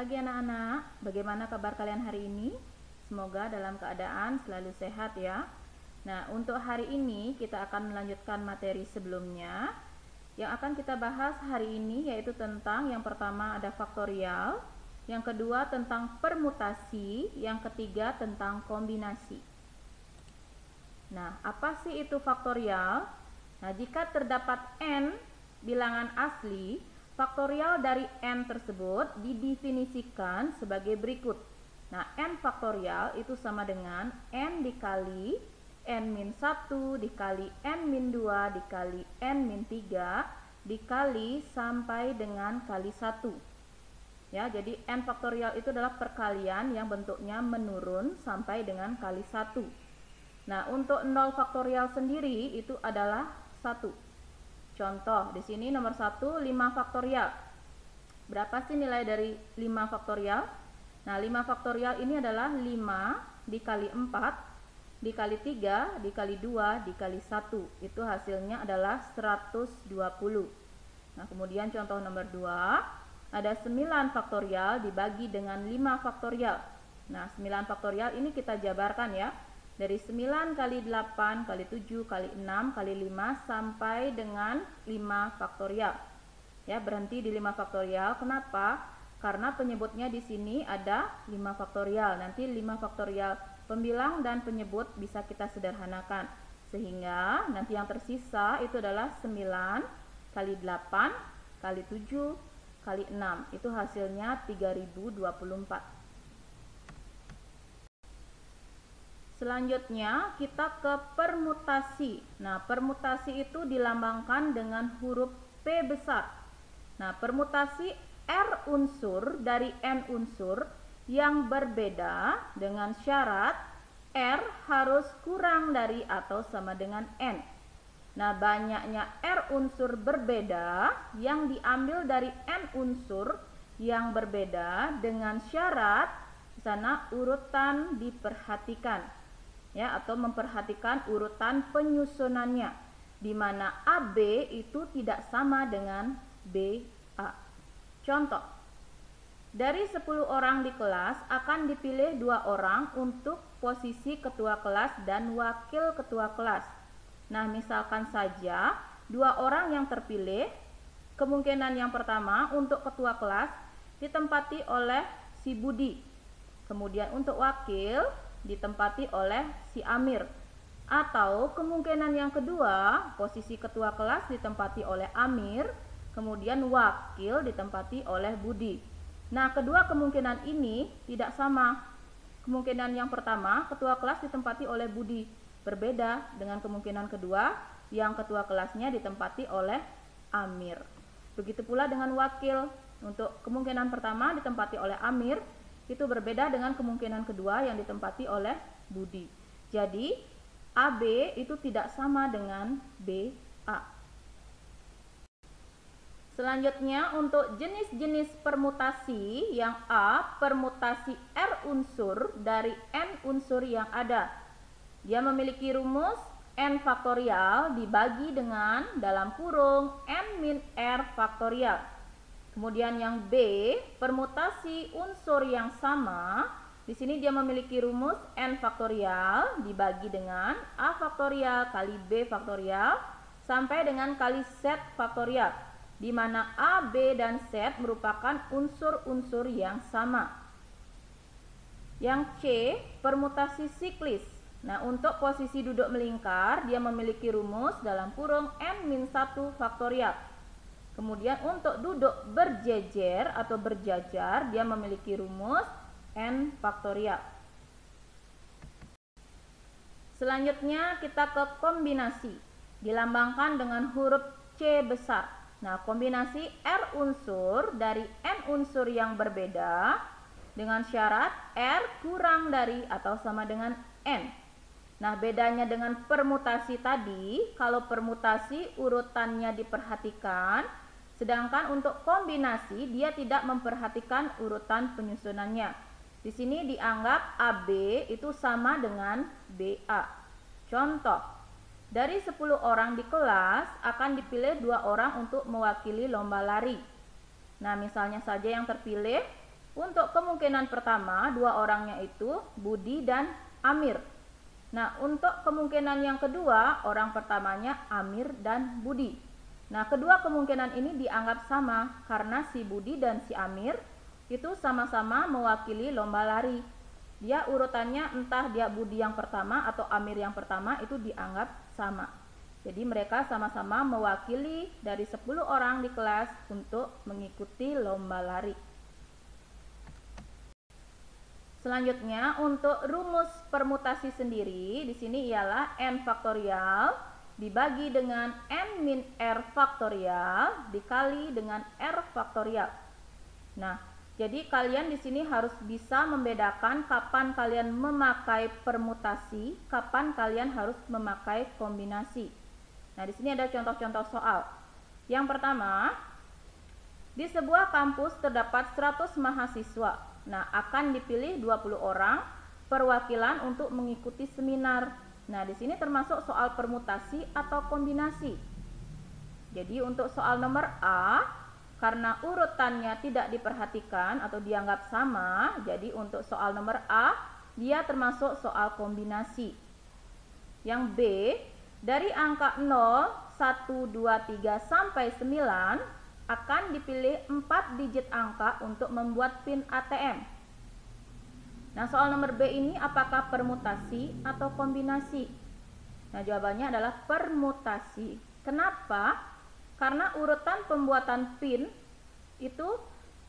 pagi anak-anak, bagaimana kabar kalian hari ini? Semoga dalam keadaan selalu sehat ya. Nah, untuk hari ini kita akan melanjutkan materi sebelumnya. Yang akan kita bahas hari ini yaitu tentang yang pertama ada faktorial, yang kedua tentang permutasi, yang ketiga tentang kombinasi. Nah, apa sih itu faktorial? Nah, jika terdapat n bilangan asli, faktorial dari n tersebut didefinisikan sebagai berikut. Nah, n faktorial itu sama dengan n dikali n-1 dikali n-2 dikali n-3 dikali sampai dengan kali 1. Ya, jadi n faktorial itu adalah perkalian yang bentuknya menurun sampai dengan kali 1. Nah, untuk 0 faktorial sendiri itu adalah 1. Contoh, di sini nomor 1, 5 faktorial. Berapa sih nilai dari 5 faktorial? Nah, 5 faktorial ini adalah 5 dikali 4, dikali 3, dikali 2, dikali 1. Itu hasilnya adalah 120. Nah, kemudian contoh nomor 2, ada 9 faktorial dibagi dengan 5 faktorial. Nah, 9 faktorial ini kita jabarkan ya. Dari 9 kali 8 kali 7 kali 6 kali 5 sampai dengan 5 faktorial. Ya, berhenti di 5 faktorial. Kenapa? Karena penyebutnya di sini ada 5 faktorial. Nanti 5 faktorial pembilang dan penyebut bisa kita sederhanakan. Sehingga nanti yang tersisa itu adalah 9 kali 8 kali 7 kali 6. Itu hasilnya 3024. Selanjutnya kita ke permutasi. Nah, permutasi itu dilambangkan dengan huruf P besar. Nah, permutasi R unsur dari N unsur yang berbeda dengan syarat R harus kurang dari atau sama dengan N. Nah, banyaknya R unsur berbeda yang diambil dari N unsur yang berbeda dengan syarat di sana urutan diperhatikan. Ya, atau memperhatikan urutan penyusunannya, di mana AB itu tidak sama dengan BA. Contoh, dari 10 orang di kelas akan dipilih 2 orang untuk posisi ketua kelas dan wakil ketua kelas. Nah, misalkan saja 2 orang yang terpilih, kemungkinan yang pertama untuk ketua kelas ditempati oleh si Budi. Kemudian untuk wakil ditempati oleh si Amir. Atau kemungkinan yang kedua, posisi ketua kelas ditempati oleh Amir, kemudian wakil ditempati oleh Budi. Nah, kedua kemungkinan ini tidak sama. Kemungkinan yang pertama, ketua kelas ditempati oleh Budi, berbeda dengan kemungkinan kedua yang ketua kelasnya ditempati oleh Amir. Begitu pula dengan wakil. Untuk kemungkinan pertama ditempati oleh Amir, itu berbeda dengan kemungkinan kedua yang ditempati oleh Budi. Jadi AB itu tidak sama dengan BA. Selanjutnya untuk jenis-jenis permutasi, yang A, permutasi R unsur dari N unsur yang ada. Dia memiliki rumus N faktorial dibagi dengan dalam kurung N min R faktorial. Kemudian yang B, permutasi unsur yang sama. Di sini dia memiliki rumus N faktorial dibagi dengan A faktorial kali B faktorial sampai dengan kali Z faktorial, di mana A, B, dan Z merupakan unsur-unsur yang sama. Yang C, permutasi siklis. Nah, untuk posisi duduk melingkar, dia memiliki rumus dalam kurung N-1 faktorial. Kemudian untuk duduk berjejer atau berjajar, dia memiliki rumus N faktorial. Selanjutnya kita ke kombinasi, dilambangkan dengan huruf C besar. Nah, kombinasi R unsur dari N unsur yang berbeda dengan syarat R kurang dari atau sama dengan N. Nah, bedanya dengan permutasi tadi, kalau permutasi urutannya diperhatikan, sedangkan untuk kombinasi dia tidak memperhatikan urutan penyusunannya. Di sini dianggap AB itu sama dengan BA. Contoh, dari 10 orang di kelas akan dipilih 2 orang untuk mewakili lomba lari. Nah, misalnya saja yang terpilih Untuk kemungkinan pertama, dua orangnya itu Budi dan Amir. Nah, untuk kemungkinan yang kedua, orang pertamanya Amir dan Budi. Nah, kedua kemungkinan ini dianggap sama karena si Budi dan si Amir itu sama-sama mewakili lomba lari. Dia urutannya entah dia Budi yang pertama atau Amir yang pertama, itu dianggap sama. Jadi mereka sama-sama mewakili dari 10 orang di kelas untuk mengikuti lomba lari. Selanjutnya untuk rumus permutasi sendiri di sini ialah n faktorial dibagi dengan n min r faktorial dikali dengan r faktorial. Nah, jadi kalian di sini harus bisa membedakan kapan kalian memakai permutasi, kapan kalian harus memakai kombinasi. Nah, di sini ada contoh-contoh soal. Yang pertama, di sebuah kampus terdapat 100 mahasiswa. Nah, akan dipilih 20 orang perwakilan untuk mengikuti seminar. Nah, di sini termasuk soal permutasi atau kombinasi. Jadi untuk soal nomor A, karena urutannya tidak diperhatikan atau dianggap sama, jadi untuk soal nomor A, dia termasuk soal kombinasi. Yang B, dari angka 0, 1, 2, 3 sampai 9, akan dipilih 4 digit angka untuk membuat PIN ATM. Nah, soal nomor B ini apakah permutasi atau kombinasi? Nah, jawabannya adalah permutasi. Kenapa? Karena urutan pembuatan PIN itu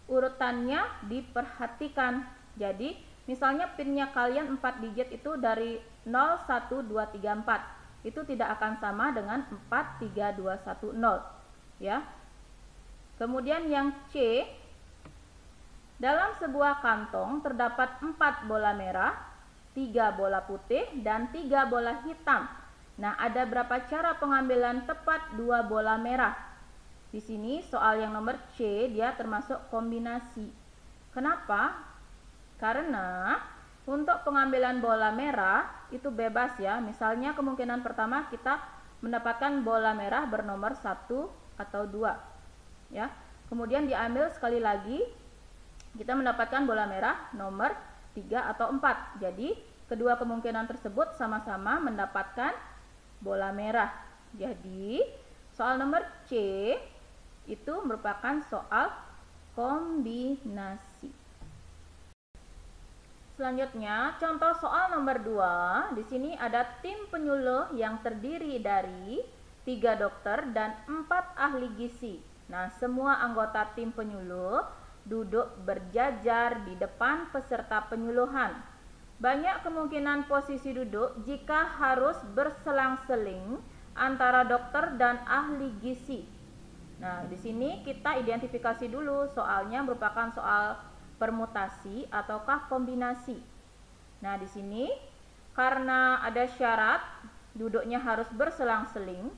urutannya diperhatikan. Jadi, misalnya PIN-nya kalian 4 digit itu dari 0, 1, 2, 3, 4. Itu tidak akan sama dengan 4, 3, 2, 1, 0. Ya. Kemudian yang C, dalam sebuah kantong terdapat 4 bola merah, 3 bola putih, dan 3 bola hitam. Nah, ada berapa cara pengambilan tepat 2 bola merah? Di sini soal yang nomor C, dia termasuk kombinasi. Kenapa? Karena untuk pengambilan bola merah itu bebas ya. Misalnya kemungkinan pertama kita mendapatkan bola merah bernomor 1 atau 2. Ya, kemudian diambil sekali lagi kita mendapatkan bola merah nomor 3 atau 4. Jadi kedua kemungkinan tersebut sama-sama mendapatkan bola merah. Jadi soal nomor C itu merupakan soal kombinasi. Selanjutnya contoh soal nomor 2. Di sini ada tim penyuluh yang terdiri dari 3 dokter dan 4 ahli gizi. Nah, semua anggota tim penyuluh duduk berjajar di depan peserta penyuluhan. Banyak kemungkinan posisi duduk jika harus berselang-seling antara dokter dan ahli gizi. Nah, di sini kita identifikasi dulu soalnya merupakan soal permutasi ataukah kombinasi. Nah, di sini karena ada syarat duduknya harus berselang-seling,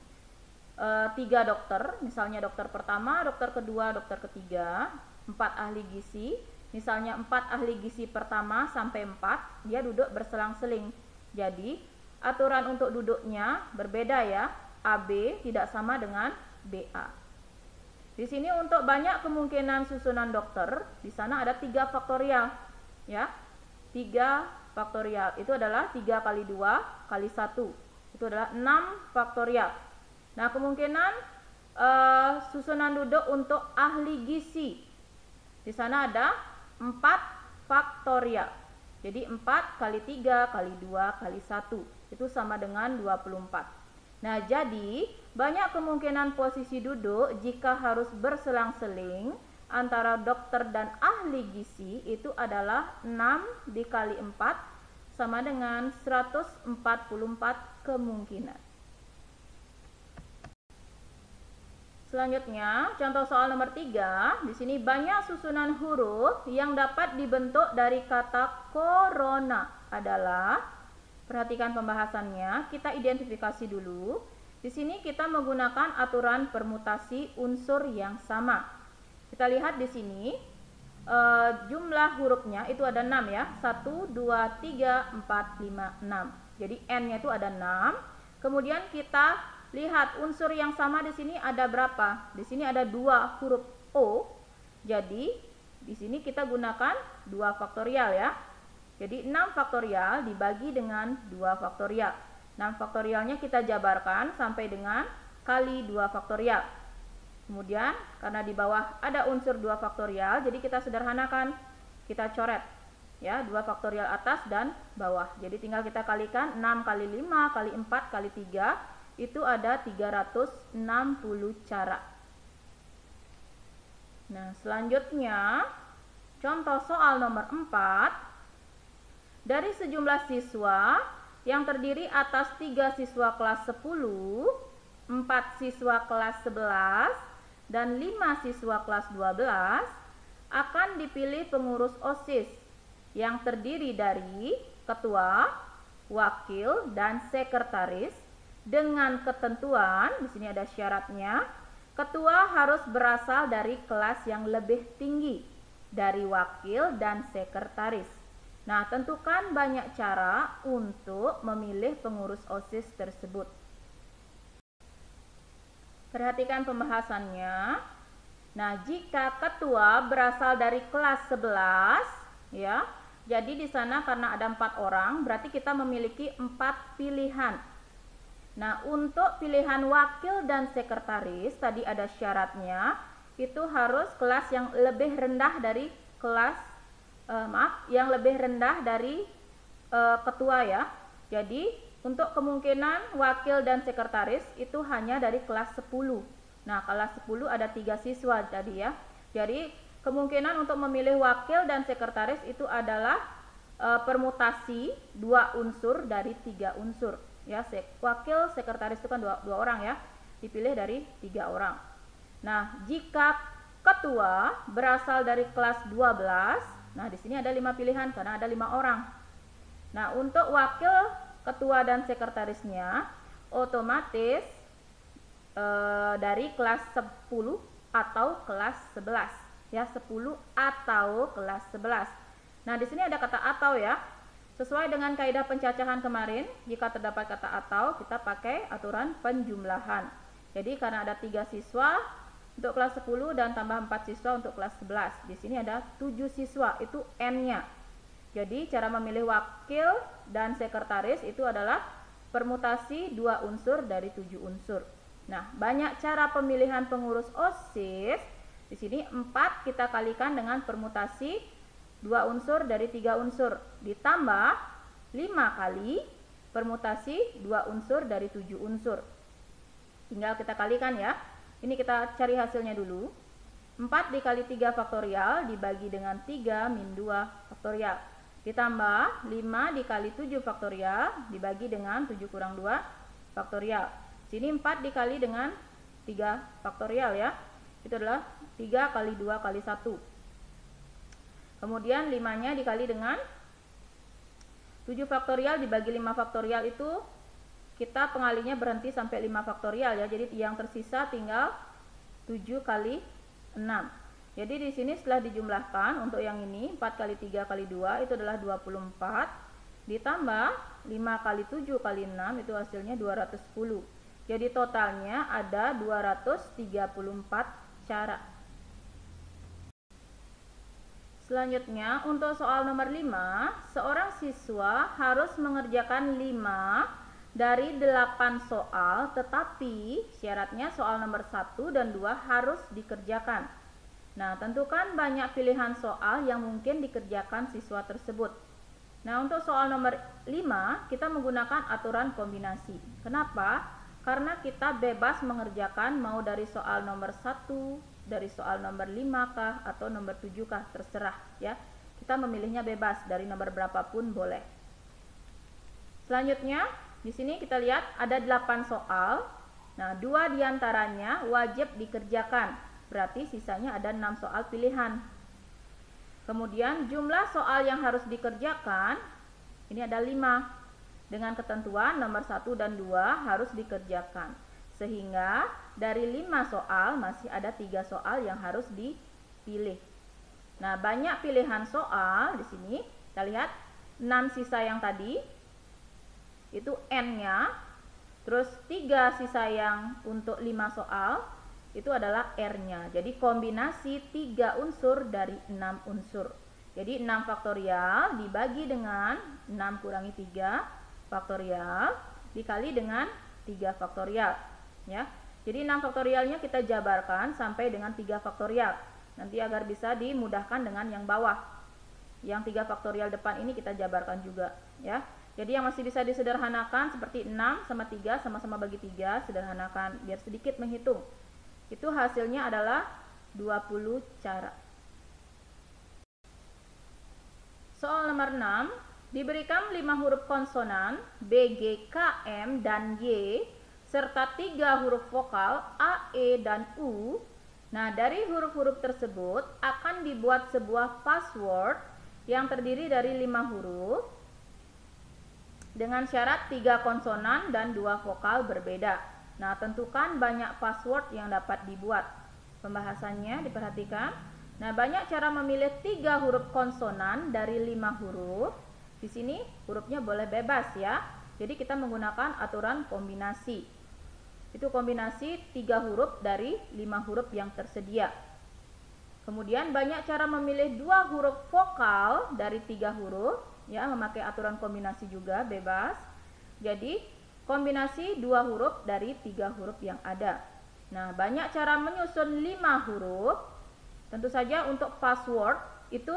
3 dokter, misalnya dokter pertama, dokter kedua, dokter ketiga, 4 ahli gizi, misalnya 4 ahli gizi pertama sampai 4, dia duduk berselang-seling. Jadi aturan untuk duduknya berbeda ya, AB tidak sama dengan BA. Di sini untuk banyak kemungkinan susunan dokter, di sana ada 3 faktorial ya. 3 faktorial itu adalah 3 kali 2 kali 1, itu adalah 6 faktorial. Nah, kemungkinan susunan duduk untuk ahli gizi. Di sana ada 4 faktorial. Jadi 4 kali 3 kali 2 kali 1. Itu sama dengan 24. Nah, jadi banyak kemungkinan posisi duduk jika harus berselang-seling antara dokter dan ahli gizi itu adalah 6 dikali 4 sama dengan 144 kemungkinan. Selanjutnya, contoh soal nomor 3. Di sini banyak susunan huruf yang dapat dibentuk dari kata corona adalah, perhatikan pembahasannya, kita identifikasi dulu. Di sini kita menggunakan aturan permutasi unsur yang sama. Kita lihat di sini jumlah hurufnya itu ada 6 ya. 1, 2, 3, 4, 5, 6. Jadi N-nya itu ada 6. Kemudian kita lihat unsur yang sama di sini ada berapa? Di sini ada 2 huruf O. Jadi Di sini kita gunakan 2 faktorial ya. Jadi 6 faktorial dibagi dengan 2 faktorial. 6 faktorialnya kita jabarkan sampai dengan kali 2 faktorial. Kemudian karena di bawah ada unsur 2 faktorial, jadi kita sederhanakan. Kita coret ya, 2 faktorial atas dan bawah. Jadi tinggal kita kalikan 6 kali 5 kali 4 kali 3, itu ada 360 cara. Nah, selanjutnya contoh soal nomor 4. Dari sejumlah siswa yang terdiri atas 3 siswa kelas 10, 4 siswa kelas 11, dan 5 siswa kelas 12, akan dipilih pengurus OSIS yang terdiri dari ketua, wakil, dan sekretaris dengan ketentuan, di sini ada syaratnya, ketua harus berasal dari kelas yang lebih tinggi dari wakil dan sekretaris. Nah, tentukan banyak cara untuk memilih pengurus OSIS tersebut. Perhatikan pembahasannya. Nah, jika ketua berasal dari kelas 11, ya, jadi di sana karena ada 4 orang, berarti kita memiliki 4 pilihan. Nah, untuk pilihan wakil dan sekretaris, tadi ada syaratnya, itu harus kelas yang lebih rendah dari kelas, yang lebih rendah dari ketua ya. Jadi, untuk kemungkinan wakil dan sekretaris itu hanya dari kelas 10. Nah, kelas 10 ada 3 siswa tadi ya. Jadi, kemungkinan untuk memilih wakil dan sekretaris itu adalah permutasi 2 unsur dari 3 unsur. Ya, wakil sekretaris itu kan dua orang ya, dipilih dari 3 orang. Nah, jika ketua berasal dari kelas 12, nah di sini ada 5 pilihan karena ada 5 orang. Nah, untuk wakil, ketua, dan sekretarisnya otomatis dari kelas 10 atau kelas 11 ya, 10 atau kelas 11. Nah, di sini ada kata atau ya. Sesuai dengan kaidah pencacahan kemarin, jika terdapat kata atau, kita pakai aturan penjumlahan. Jadi karena ada 3 siswa untuk kelas 10 dan tambah 4 siswa untuk kelas 11. Di sini ada 7 siswa, itu N-nya. Jadi cara memilih wakil dan sekretaris itu adalah permutasi 2 unsur dari 7 unsur. Nah, banyak cara pemilihan pengurus OSIS. Di sini 4 kita kalikan dengan permutasi 2 unsur dari 3 unsur, ditambah 5 kali permutasi 2 unsur dari 7 unsur. Tinggal kita kalikan ya. Ini kita cari hasilnya dulu. 4 dikali 3 faktorial dibagi dengan 3 min 2 faktorial. Ditambah 5 dikali 7 faktorial dibagi dengan 7 kurang 2 faktorial. Sini 4 dikali dengan 3 faktorial ya. Itu adalah 3 kali 2 kali 1. Kemudian 5-nya dikali dengan 7 faktorial dibagi 5 faktorial, itu kita pengalinya berhenti sampai 5 faktorial ya. Jadi yang tersisa tinggal 7 kali 6. Jadi di sini setelah dijumlahkan untuk yang ini 4 kali 3 kali 2 itu adalah 24, ditambah 5 kali 7 kali 6 itu hasilnya 210. Jadi totalnya ada 234 cara. Selanjutnya untuk soal nomor 5, seorang siswa harus mengerjakan 5 dari 8 soal, tetapi syaratnya soal nomor 1 dan 2 harus dikerjakan. Nah, tentukan banyak pilihan soal yang mungkin dikerjakan siswa tersebut. Nah, untuk soal nomor 5 kita menggunakan aturan kombinasi. Kenapa? Karena kita bebas mengerjakan mau dari soal nomor 1, dari soal nomor 5 kah atau nomor 7 kah, terserah ya. Kita memilihnya bebas, dari nomor berapapun boleh. Selanjutnya di sini kita lihat ada 8 soal. Nah, 2 diantaranya wajib dikerjakan, berarti sisanya ada 6 soal pilihan. Kemudian jumlah soal yang harus dikerjakan ini ada 5, dengan ketentuan nomor 1 dan 2 harus dikerjakan. Sehingga dari 5 soal masih ada 3 soal yang harus dipilih. Nah, banyak pilihan soal di sini. Kita lihat 6 sisa yang tadi itu N-nya. Terus 3 sisa yang untuk 5 soal itu adalah R-nya. Jadi kombinasi 3 unsur dari 6 unsur. Jadi 6 faktorial dibagi dengan 6 kurangi 3 faktorial dikali dengan 3 faktorial. Ya. Jadi 6 faktorialnya kita jabarkan sampai dengan 3 faktorial. Nanti agar bisa dimudahkan dengan yang bawah. Yang 3 faktorial depan ini kita jabarkan juga. Ya. Jadi yang masih bisa disederhanakan seperti 6 sama 3 sama-sama bagi 3, sederhanakan biar sedikit menghitung. Itu hasilnya adalah 20 cara. Soal nomor 6, diberikan 5 huruf konsonan B, G, K, M, dan Y, serta 3 huruf vokal A, E, dan U. Nah, dari huruf-huruf tersebut akan dibuat sebuah password yang terdiri dari 5 huruf dengan syarat 3 konsonan dan 2 vokal berbeda. Nah, tentukan banyak password yang dapat dibuat. Pembahasannya diperhatikan. Nah, banyak cara memilih 3 huruf konsonan dari 5 huruf. Di sini hurufnya boleh bebas ya. Jadi kita menggunakan aturan kombinasi. Itu kombinasi 3 huruf dari 5 huruf yang tersedia. Kemudian banyak cara memilih 2 huruf vokal dari 3 huruf. Ya, memakai aturan kombinasi juga bebas. Jadi kombinasi 2 huruf dari 3 huruf yang ada. Nah, banyak cara menyusun 5 huruf. Tentu saja untuk password itu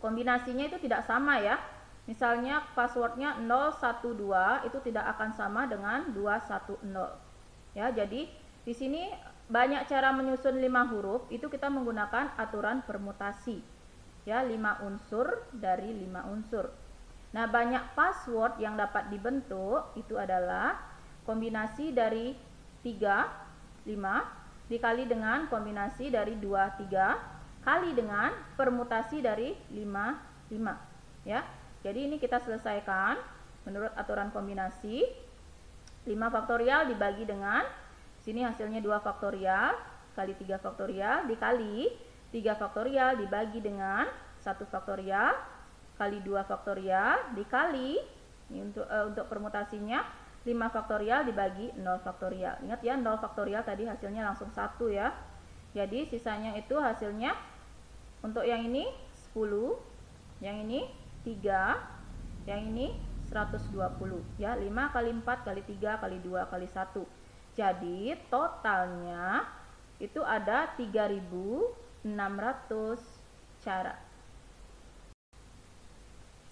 kombinasinya itu tidak sama ya. Misalnya passwordnya 012 itu tidak akan sama dengan 210. Ya, jadi di sini banyak cara menyusun 5 huruf itu kita menggunakan aturan permutasi. Ya, 5 unsur dari 5 unsur. Nah, banyak password yang dapat dibentuk itu adalah kombinasi dari 3, 5 dikali dengan kombinasi dari 2, 3 kali dengan permutasi dari 5, 5. Ya. Jadi ini kita selesaikan menurut aturan kombinasi. 5 faktorial dibagi dengan sini hasilnya 2 faktorial kali 3 faktorial dikali 3 faktorial dibagi dengan 1 faktorial kali 2 faktorial dikali ini untuk permutasinya 5 faktorial dibagi 0 faktorial. Ingat ya, 0 faktorial tadi hasilnya langsung 1 ya. Jadi sisanya itu hasilnya untuk yang ini 10, yang ini 3, yang ini 120 ya. 5 kali 4 kali 3 kali 2 kali 1. Jadi totalnya itu ada 3.600 cara.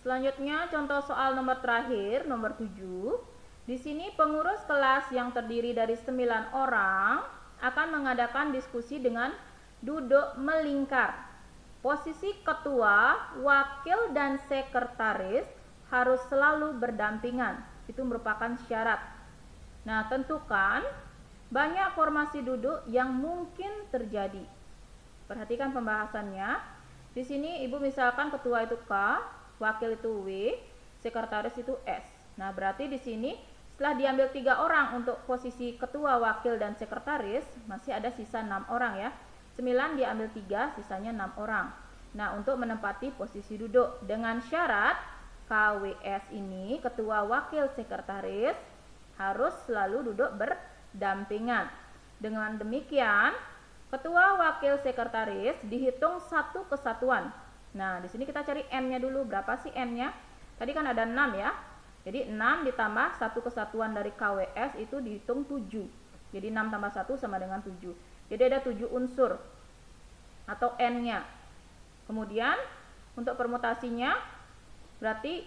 Selanjutnya contoh soal nomor terakhir, nomor 7. Di sini pengurus kelas yang terdiri dari 9 orang akan mengadakan diskusi dengan duduk melingkar. Posisi ketua, wakil, dan sekretaris harus selalu berdampingan. Itu merupakan syarat. Nah, tentukan banyak formasi duduk yang mungkin terjadi. Perhatikan pembahasannya. Di sini Ibu misalkan ketua itu K, wakil itu W, sekretaris itu S. Nah, berarti di sini setelah diambil 3 orang untuk posisi ketua, wakil, dan sekretaris, masih ada sisa 6 orang ya. 9 diambil 3, sisanya 6 orang. Nah, untuk menempati posisi duduk dengan syarat KWS ini, ketua, wakil, sekretaris, harus selalu duduk berdampingan. Dengan demikian, ketua, wakil, sekretaris dihitung satu kesatuan. Nah, di sini kita cari N-nya dulu. Berapa sih N-nya? Tadi kan ada 6 ya. Jadi 6 ditambah satu kesatuan dari KWS itu dihitung 7. Jadi 6 tambah 1 sama dengan 7. Jadi ada 7 unsur atau N-nya. Kemudian untuk permutasinya berarti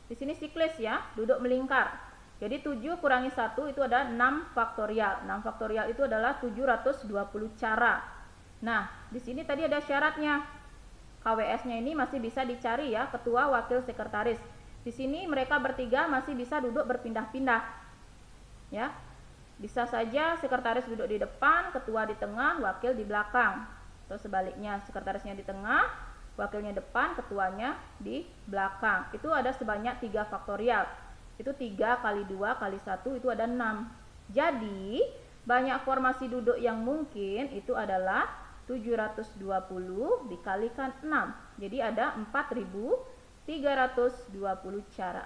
di sini siklis ya, duduk melingkar. Jadi 7 kurangi 1 itu ada 6 faktorial. 6 faktorial itu adalah 720 cara. Nah, di sini tadi ada syaratnya. KWS-nya ini masih bisa dicari ya, ketua, wakil, sekretaris. Di sini mereka bertiga masih bisa duduk berpindah-pindah. Ya. Bisa saja sekretaris duduk di depan, ketua di tengah, wakil di belakang. Atau sebaliknya, sekretarisnya di tengah, wakilnya depan, ketuanya di belakang. Itu ada sebanyak 3 faktorial. Itu 3 kali 2 kali 1 itu ada 6. Jadi banyak formasi duduk yang mungkin itu adalah 720 dikalikan 6. Jadi ada 4.320 cara.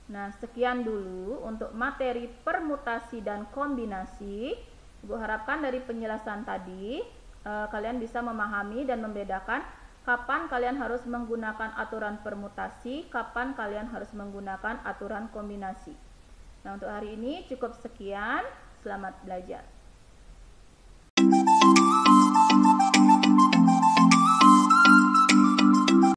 Nah, sekian dulu untuk materi permutasi dan kombinasi. Ibu harapkan dari penjelasan tadi kalian bisa memahami dan membedakan kapan kalian harus menggunakan aturan permutasi, kapan kalian harus menggunakan aturan kombinasi. Nah, untuk hari ini cukup sekian. Selamat belajar.